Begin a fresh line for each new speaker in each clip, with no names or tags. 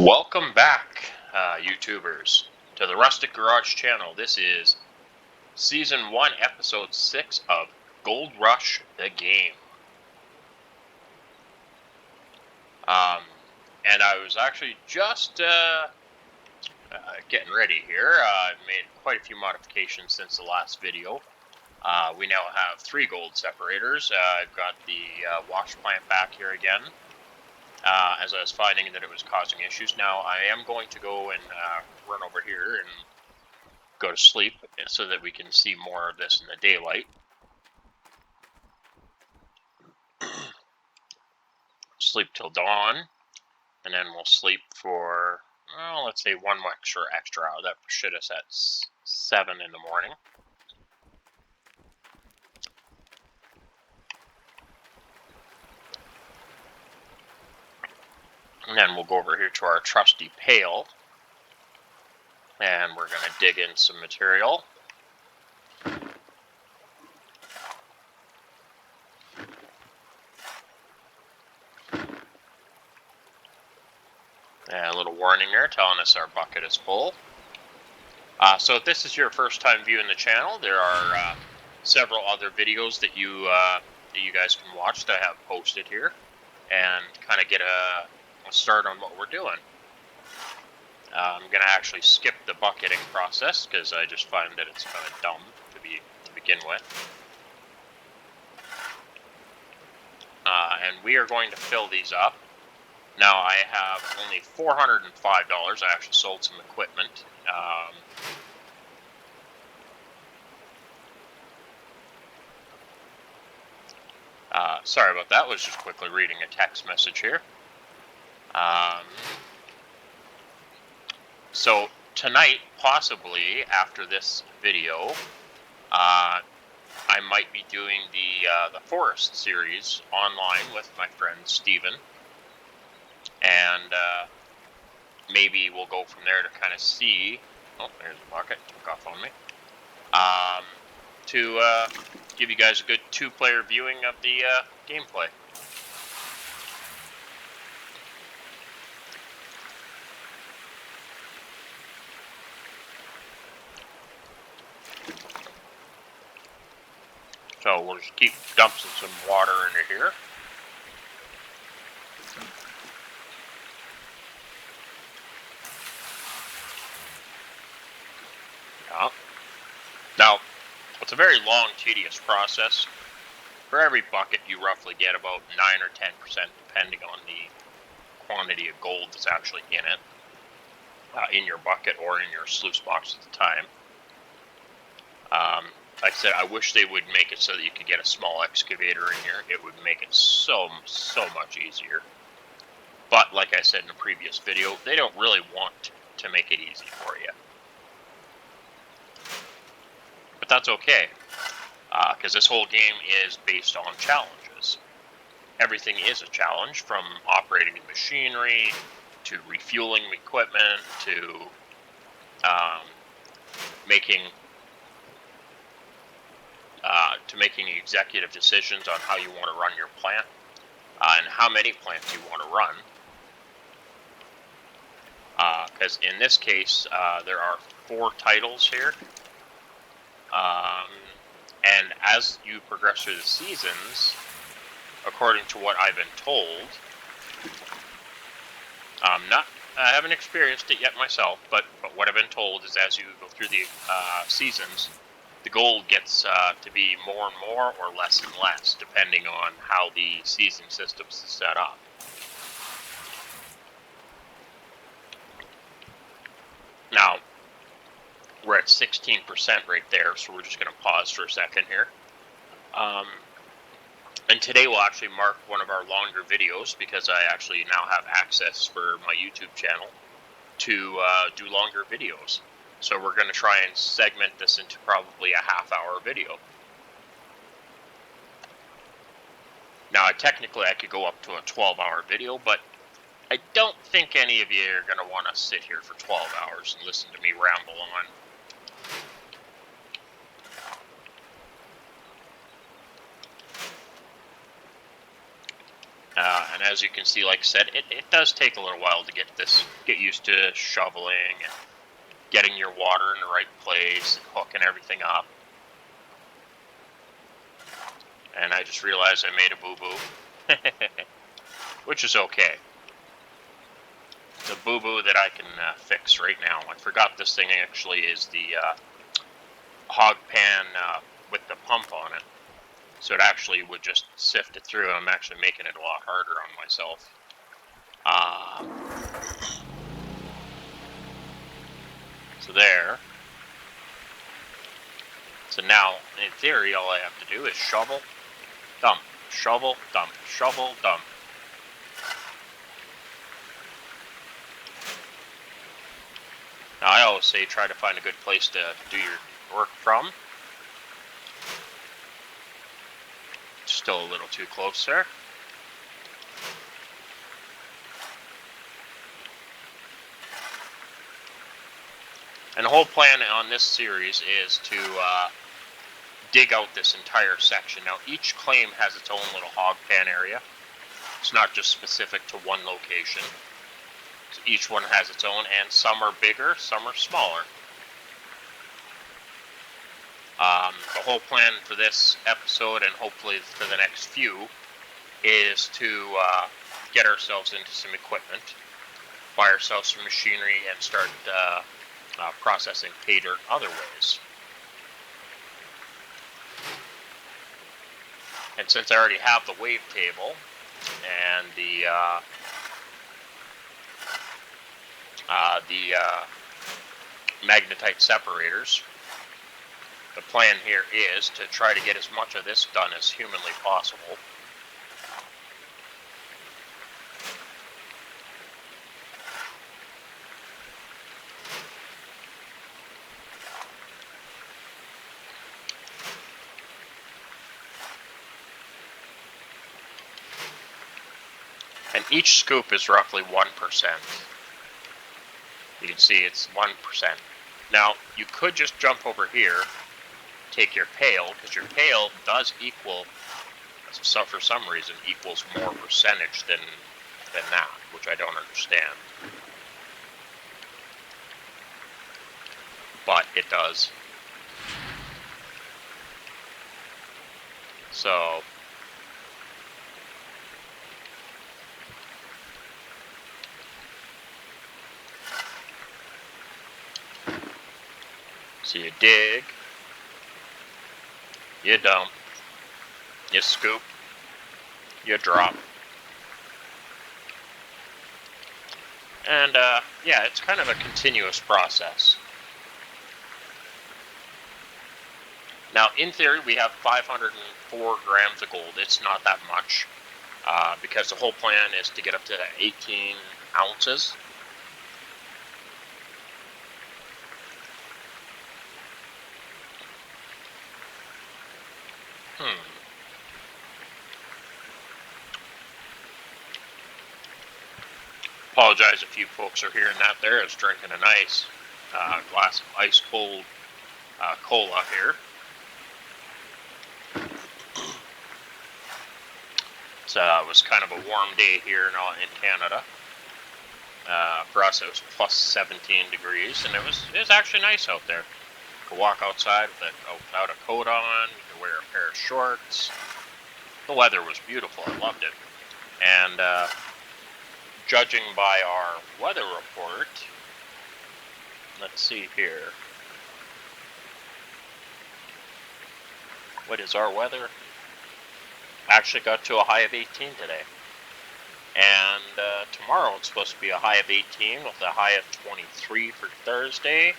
Welcome back, YouTubers, to the Rustic Garage channel. This is Season 1, Episode 6 of Gold Rush, the game. And I was actually just getting ready here. I've made quite a few modifications since the last video. We now have 3 gold separators. I've got the wash plant back here again. As I was finding that it was causing issues. Now, I am going to go and run over here and go to sleep so that we can see more of this in the daylight. Sleep till dawn, and then we'll sleep for, well, let's say one extra hour. That should us at 7 in the morning. And then we'll go over here to our trusty pail, and we're going to dig in some material. And a little warning there telling us our bucket is full. So if this is your first time viewing the channel, there are several other videos that you guys can watch that I have posted here, and kind of get a start on what we're doing. I'm going to actually skip the bucketing process because I just find that it's kind of dumb to begin with. And we are going to fill these up. Now I have only $405. I actually sold some equipment. Sorry about that. I was just quickly reading a text message here. So tonight, possibly after this video, I might be doing the Forest series online with my friend Steven. And maybe we'll go from there to kind of see. Oh, there's the bucket. Took off on me. To give you guys a good 2-player viewing of the gameplay. So we'll just keep dumping some water into here. Yeah. Now, it's a very long, tedious process. For every bucket, you roughly get about 9 or 10%, depending on the quantity of gold that's actually in it, in your bucket or in your sluice box at the time. Like I said, I wish they would make it so that you could get a small excavator in here. It would make it so much easier. But like I said in a previous video, they don't really want to make it easy for you. But that's okay, because this whole game is based on challenges. Everything is a challenge, from operating the machinery, to refueling equipment, to making executive decisions on how you want to run your plant, and how many plants you want to run. Because in this case, there are 4 titles here. And as you progress through the seasons, according to what I've been told, I haven't experienced it yet myself, but what I've been told is as you go through the seasons, the gold gets to be more and more or less and less, depending on how the season system's set up. Now, we're at 16% right there, so we're just going to pause for a second here. And today will actually mark one of our longer videos, because I actually now have access for my YouTube channel to do longer videos. So we're going to try and segment this into probably a half-hour video. Now, technically I could go up to a 12-hour video, but I don't think any of you are going to want to sit here for 12 hours and listen to me ramble on. And as as you can see, like I said, it does take a little while to get used to shoveling and getting your water in the right place and hooking everything up. And I just realized I made a boo-boo, which is okay. It's a boo-boo that I can fix right now. I forgot this thing actually is the hog pan with the pump on it. So it actually would just sift it through. I'm actually making it a lot harder on myself. So there. So now, in theory, all I have to do is shovel, dump, shovel, dump, shovel, dump. Now, I always say try to find a good place to do your work from. Still a little too close there. And the whole plan on this series is to dig out this entire section. Now, each claim has its own little hog pan area. It's not just specific to one location. So each one has its own, and some are bigger, some are smaller. The whole plan for this episode, and hopefully for the next few, is to get ourselves into some equipment, buy ourselves some machinery, and start processing pay dirt other ways. And since I already have the wave table and the magnetite separators, the plan here is to try to get as much of this done as humanly possible. And each scoop is roughly 1%. You can see it's 1%. Now, you could just jump over here, take your pail, because your pail does equal, so for some reason, equals more percentage than that, which I don't understand. But it does. So, so you dig, you dump, you scoop, you drop. And yeah, it's kind of a continuous process. Now, in theory, we have 504 grams of gold. It's not that much, because the whole plan is to get up to 18 ounces. Apologize if you folks are hearing that there. It's drinking a nice glass of ice cold cola here. It was kind of a warm day here in Canada. For us, it was plus 17 degrees, and it was actually nice out there. You could walk outside without a coat on. You could wear a pair of shorts. The weather was beautiful. I loved it. And judging by our weather report, let's see here. What is our weather? Actually got to a high of 18 today. And tomorrow it's supposed to be a high of 18 with a high of 23 for Thursday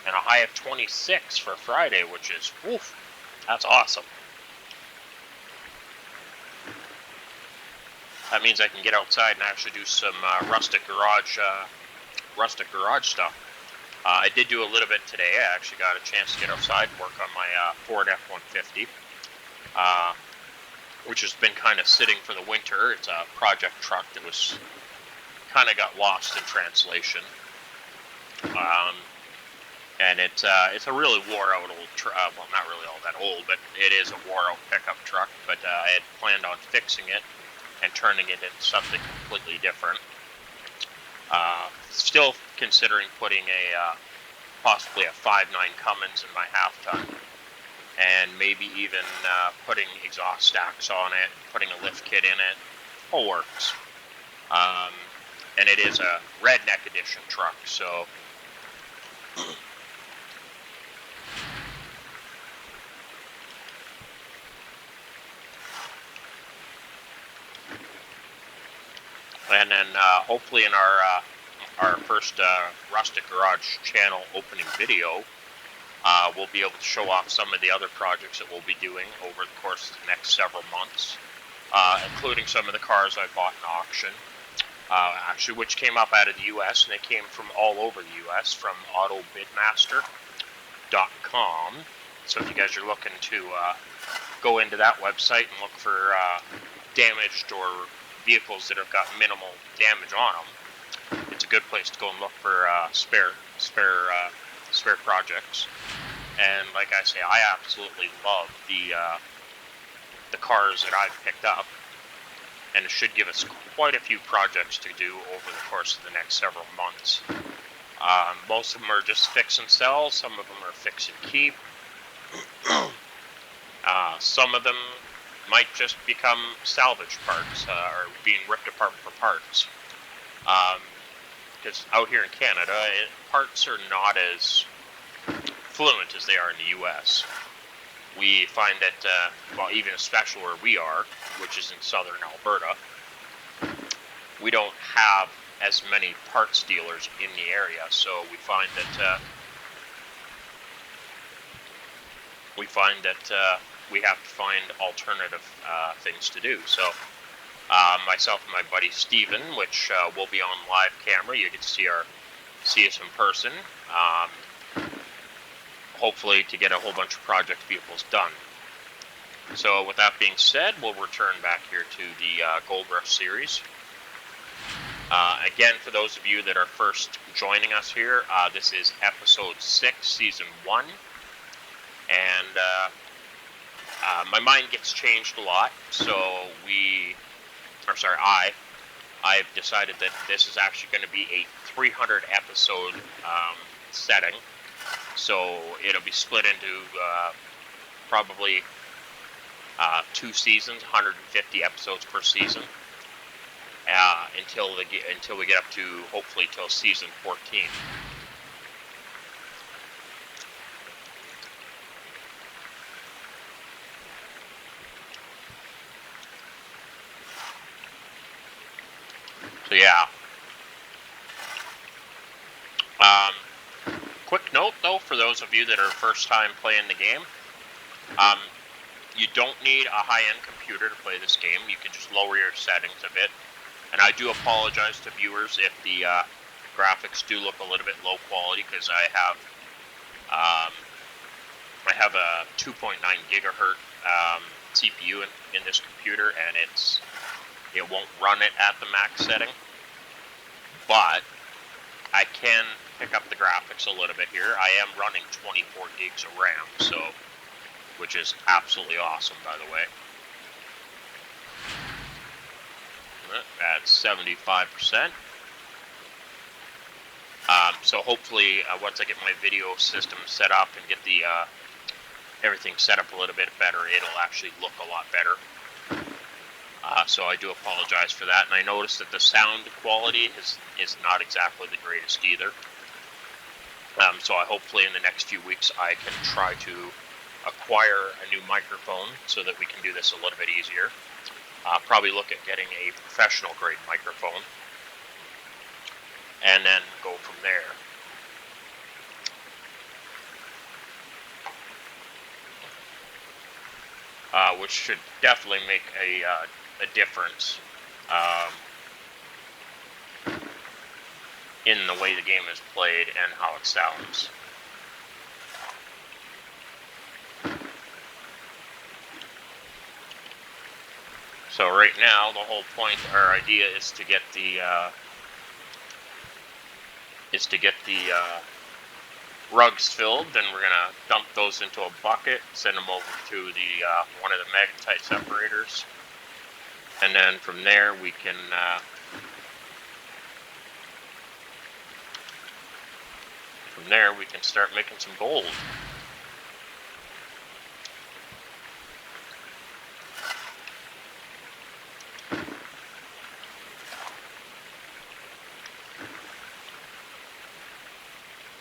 and a high of 26 for Friday, which is, woof, that's awesome. That means I can get outside and actually do some rustic garage stuff. I did do a little bit today. I actually got a chance to get outside and work on my Ford F-150, which has been kind of sitting for the winter. It's a project truck that was kind of got lost in translation, and it's a really wore out old truck. Well, not really all that old, but it is a wore out pickup truck. But I had planned on fixing it and turning it into something completely different. Still considering putting possibly a 5.9 Cummins in my half ton, and maybe even putting exhaust stacks on it, putting a lift kit in it. All works. And it is a redneck edition truck, so and then hopefully in our first Rustic Garage channel opening video, we'll be able to show off some of the other projects that we'll be doing over the course of the next several months, including some of the cars I bought in auction, actually, which came up out of the U.S., and they came from all over the U.S., from autobidmaster.com. So if you guys are looking to go into that website and look for damaged or vehicles that have got minimal damage on them, it's a good place to go and look for spare projects. And like I say, I absolutely love the cars that I've picked up, and it should give us quite a few projects to do over the course of the next several months. Most of them are just fix and sell. Some of them are fix and keep. Some of them might just become salvage parts, or being ripped apart for parts. Because out here in Canada, parts are not as fluent as they are in the U.S. We find that, well, even especially where we are, which is in southern Alberta, we don't have as many parts dealers in the area, so we find that we have to find alternative things to do. So myself and my buddy Steven, which will be on live camera, you get to see us in person, hopefully to get a whole bunch of project vehicles done. So with that being said, we'll return back here to the Gold Rush series. Again, for those of you that are first joining us here, this is episode 6, season 1. And my mind gets changed a lot, so I've decided that this is actually going to be a 300 episode setting. So it'll be split into probably 2 seasons, 150 episodes per season, until we get up to, hopefully, till season 14. So yeah. Quick note though, for those of you that are first time playing the game, you don't need a high-end computer to play this game. You can just lower your settings a bit. And I do apologize to viewers if the graphics do look a little bit low quality, because I have a 2.9 gigahertz CPU in this computer, and it won't run it at the max setting. But I can pick up the graphics a little bit here. I am running 24 gigs of RAM, which is absolutely awesome, by the way. That's 75%. So hopefully, once I get my video system set up and get the everything set up a little bit better, it'll actually look a lot better. So I do apologize for that, and I noticed that the sound quality is not exactly the greatest either. So hopefully in the next few weeks I can try to acquire a new microphone so that we can do this a little bit easier. Probably look at getting a professional grade microphone, and then go from there. Which should definitely make a difference in the way the game is played and how it sounds. So right now, the whole point, our idea is to get the rugs filled. Then we're gonna dump those into a bucket, send them over to the one of the magnetite separators, And then from there we can start making some gold.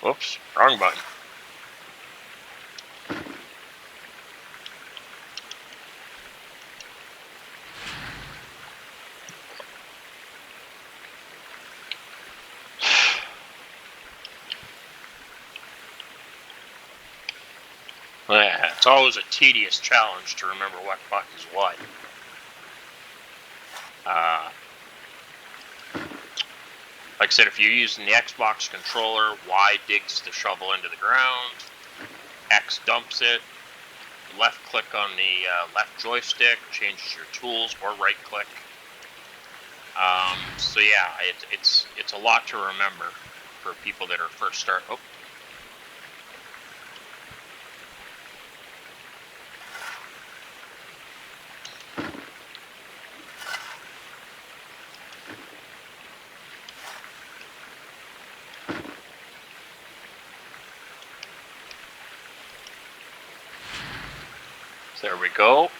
Whoops, wrong button. Yeah, it's always a tedious challenge to remember what button's what. Like I said, if you're using the Xbox controller, Y digs the shovel into the ground, X dumps it, left click on the left joystick changes your tools, or right click. So yeah, it's a lot to remember for people that are first start. Oh. There we go.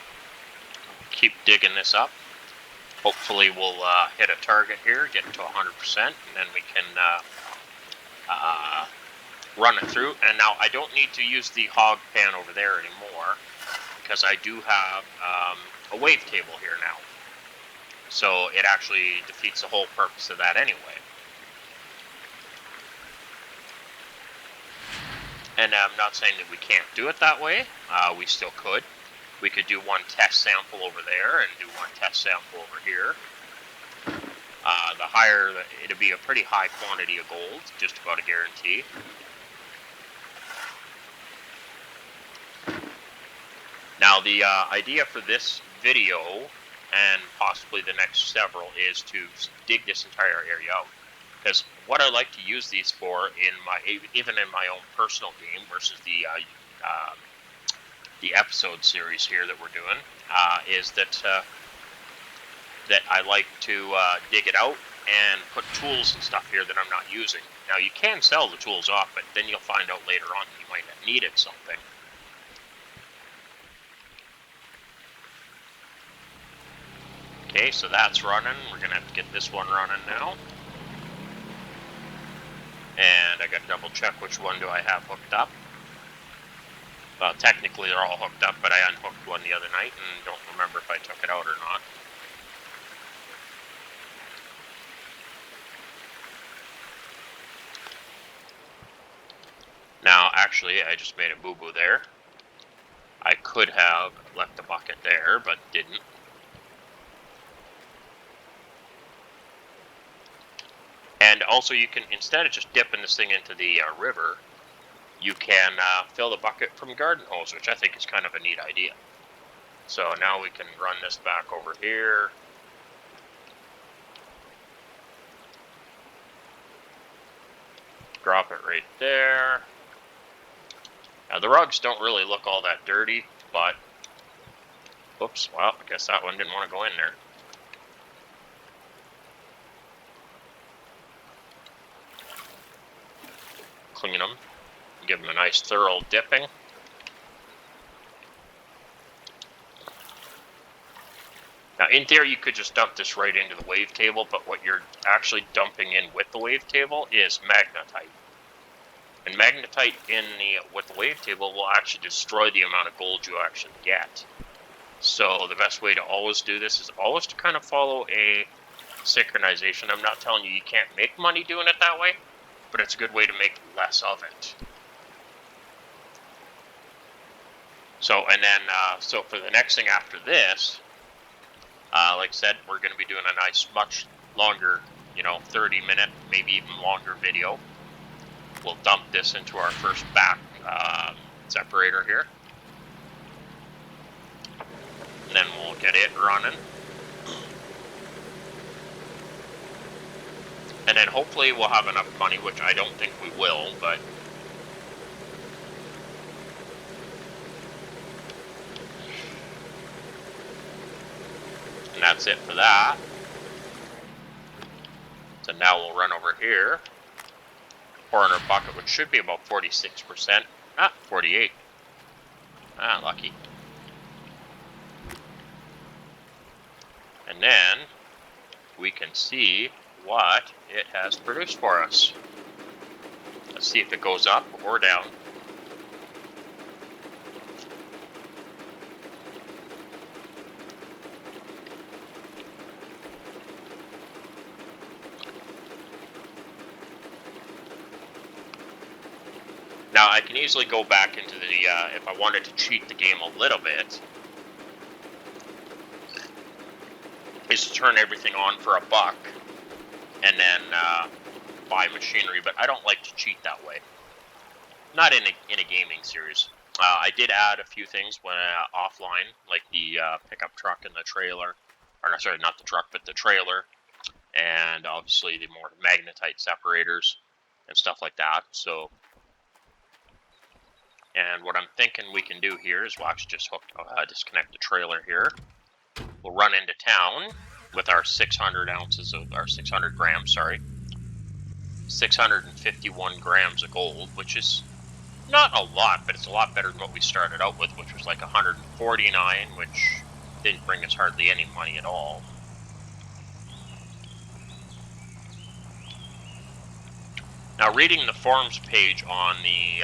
Keep digging this up. Hopefully we'll hit a target here, get to 100%, and then we can run it through. And now I don't need to use the hog pan over there anymore, because I do have a wavetable here now. So it actually defeats the whole purpose of that anyway. And I'm not saying that we can't do it that way. We still could. We could do one test sample over there and do one test sample over here. The higher, it'll be a pretty high quantity of gold, just about a guarantee. Now the idea for this video, and possibly the next several, is to dig this entire area out. Because what I like to use these for, even in my own personal game versus the episode series here that we're doing, is that I like to dig it out and put tools and stuff here that I'm not using. Now you can sell the tools off, but then you'll find out later on that you might have needed something. Okay, so that's running. We're going to have to get this one running now. And I got to double check which one do I have hooked up. Well, technically they're all hooked up, but I unhooked one the other night and don't remember if I took it out or not. Now, actually, I just made a boo-boo there. I could have left the bucket there, but didn't. And also you can, instead of just dipping this thing into the river, you can fill the bucket from garden hose, which I think is kind of a neat idea. So now we can run this back over here. Drop it right there. Now the rugs don't really look all that dirty, but, oops, well, I guess that one didn't want to go in there. Clean them, give them a nice thorough dipping. Now in theory you could just dump this right into the wavetable, but what you're actually dumping in with the wavetable is magnetite. And magnetite with the wavetable will actually destroy the amount of gold you actually get. So the best way to always do this is always to kind of follow a synchronization. I'm not telling you you can't make money doing it that way, but it's a good way to make less of it. So, and then, so for the next thing after this, like I said, we're going to be doing a nice, much longer, 30-minute, maybe even longer video. We'll dump this into our first back separator here. And then we'll get it running. And then hopefully we'll have enough money, which I don't think we will, but... And that's it for that. So now we'll run over here. Pour in our bucket, which should be about 46%. 48. Lucky. And then we can see what it has produced for us. Let's see if it goes up or down. Now I can easily go back into the, if I wanted to cheat the game a little bit, is to turn everything on for $1 and then buy machinery, but I don't like to cheat that way. Not in a gaming series. I did add a few things when offline, like the pickup truck and the trailer, or no, sorry, not the truck, but the trailer, and obviously the more magnetite separators and stuff like that. So, and what I'm thinking we can do here is we'll actually just disconnect the trailer here. We'll run into town with our 600 ounces of, our 600 grams, sorry, 651 grams of gold, which is not a lot, but it's a lot better than what we started out with, which was like 149, which didn't bring us hardly any money at all. Now, reading the forums page on the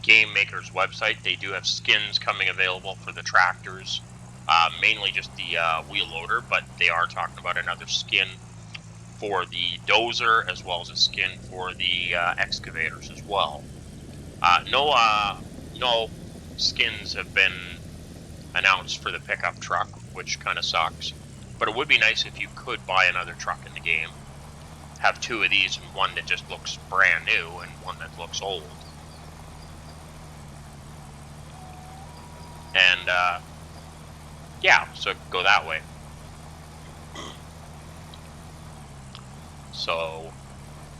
Game Maker's website, they do have skins coming available for the tractors, mainly just the wheel loader, but they are talking about another skin for the dozer, as well as a skin for the excavators as well. No skins have been announced for the pickup truck, which kind of sucks. But it would be nice if you could buy another truck in the game. Have two of these, and one that just looks brand new and one that looks old. And yeah, so go that way. So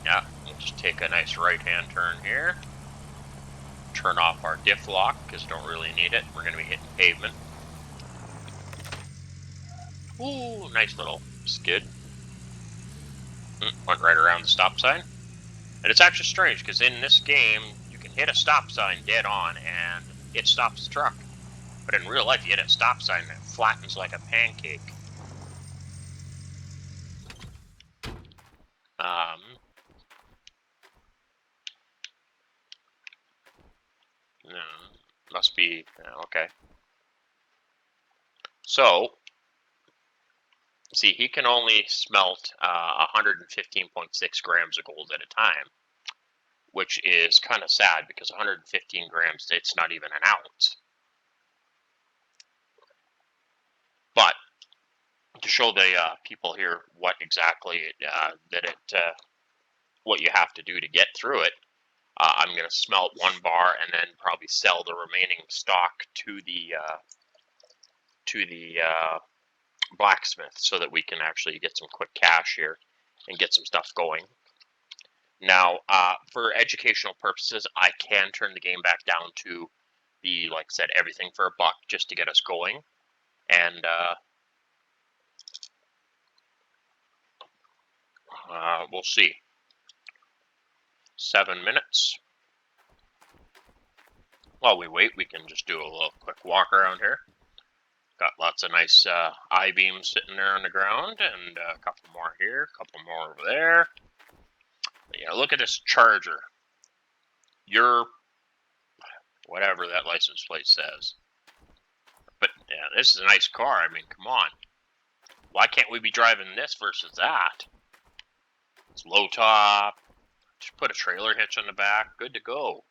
yeah, we'll just take a nice right-hand turn here. Turn off our diff lock because we don't really need it. We're going to be hitting pavement. Ooh, nice little skid. Went right around the stop sign. And it's actually strange because in this game, you can hit a stop sign dead on and it stops the truck. But in real life, you hit a stop sign and it flattens like a pancake. No, must be, okay. So, see, he can only smelt 115.6 grams of gold at a time, which is kind of sad because 115 grams, it's not even an ounce. But to show the people here what exactly what you have to do to get through it, I'm going to smelt 1 bar and then probably sell the remaining stock to the blacksmith so that we can actually get some quick cash here and get some stuff going. Now, for educational purposes, I can turn the game back down to the, like I said, everything for $1 just to get us going. And we'll see. 7 minutes. While we wait, we can just do a little quick walk around here. Got lots of nice I-beams sitting there on the ground, and a couple more here, a couple more over there. But yeah, look at this Charger. Your whatever that license plate says. But yeah, this is a nice car. I mean, come on. Why can't we be driving this versus that? It's low top. Just put a trailer hitch on the back. Good to go.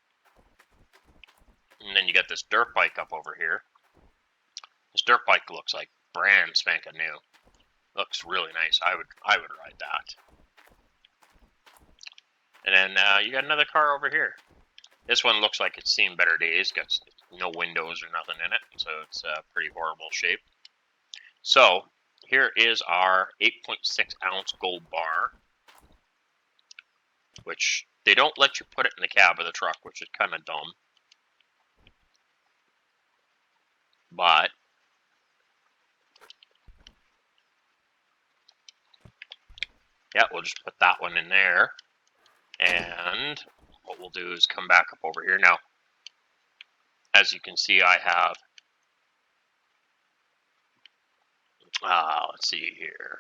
And then you got this dirt bike up over here. This dirt bike looks like brand spanking new. Looks really nice. I would ride that. And then you got another car over here. This one looks like it's seen better days. Got no windows or nothing in it, so it's a pretty horrible shape. So here is our 8.6 ounce gold bar, which they don't let you put it in the cab of the truck, which is kind of dumb. But Yeah, we'll just put that one in there. And what we'll do is come back up over here. Now, as you can see, I have, let's see here.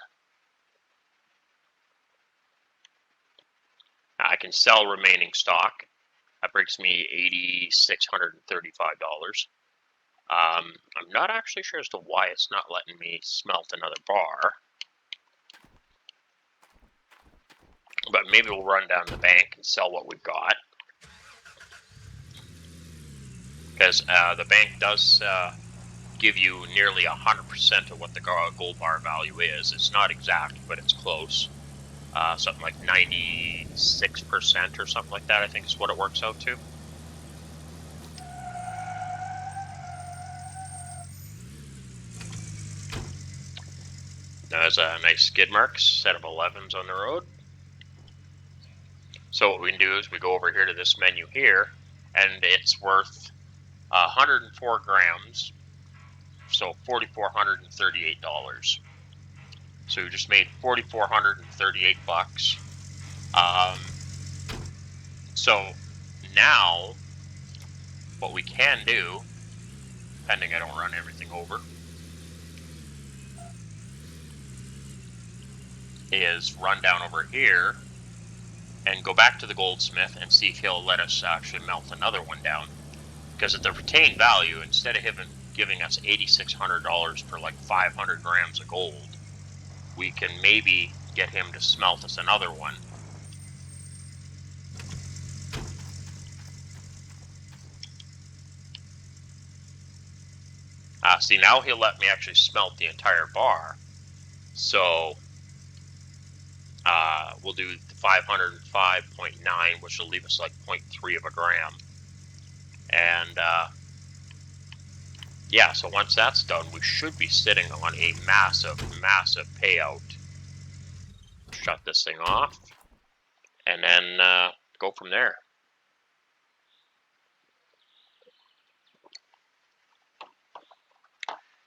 I can sell remaining stock. That brings me $8,635. I'm not actually sure as to why it's not letting me smelt another bar. But maybe we'll run down to the bank and sell what we've got. Because the bank does give you nearly 100% of what the gold bar value is. It's not exact, but it's close. Something like 96% or something like that, I think is what it works out to. There's a nice skid marks, set of 11s on the road. So what we can do is we go over here to this menu here, and it's worth 104 grams, so $4,438. So we just made $4,438. So now what we can do, pending I don't run everything over, is run down over here and go back to the goldsmith and see if he'll let us actually melt another one down. Because at the retained value, instead of him giving us $8,600 for like 500 grams of gold, we can maybe get him to smelt us another one. See, now he'll let me actually smelt the entire bar. So we'll do 505.9, which will leave us like 0.3 of a gram. And yeah, so once that's done, we should be sitting on a massive, massive payout. Shut this thing off, and then go from there.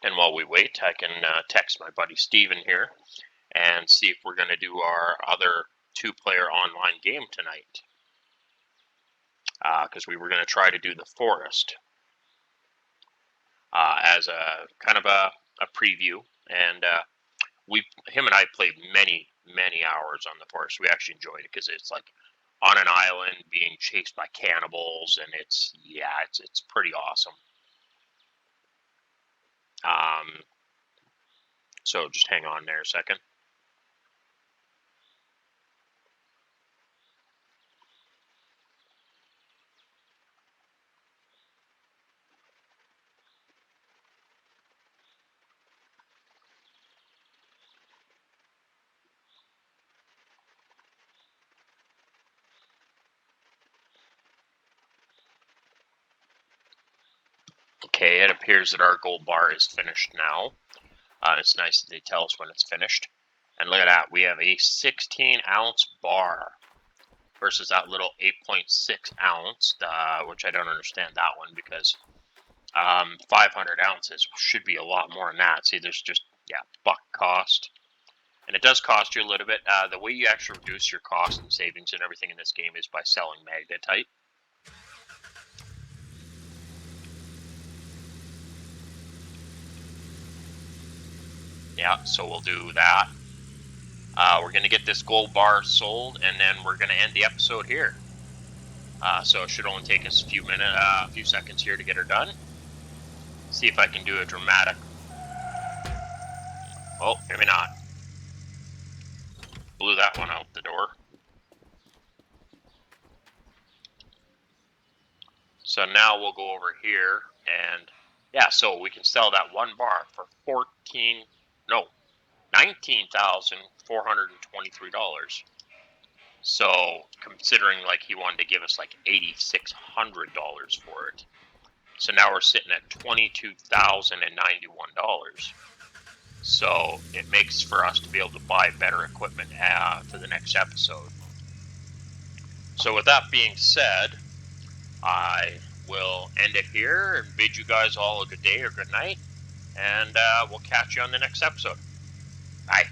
And while we wait, I can text my buddy Steven here and see if we're going to do our other 2-player online game tonight. Because we were going to try to do the Forest as a kind of a preview. And him and I played many, many hours on the Forest. We actually enjoyed it because it's like on an island being chased by cannibals, and it's pretty awesome. So just hang on there a second. Okay, it appears that our gold bar is finished now. It's nice that they tell us when it's finished. And look at that, we have a 16-ounce bar versus that little 8.6 ounce, which I don't understand that one because 500 ounces should be a lot more than that. See, there's just, buck cost. And it does cost you a little bit. The way you actually reduce your cost and savings and everything in this game is by selling magnetite. Yeah, so we'll do that. We're going to get this gold bar sold, and then we're going to end the episode here. So it should only take us a few seconds here to get her done. See if I can do a dramatic. Oh, maybe not. Blew that one out the door. So now we'll go over here, and so we can sell that one bar for $19,423. So considering like he wanted to give us like $8,600 for it. So now we're sitting at $22,091. So it makes for us to be able to buy better equipment for the next episode. So with that being said, I will end it here and bid you guys all a good day or good night. And we'll catch you on the next episode. Bye.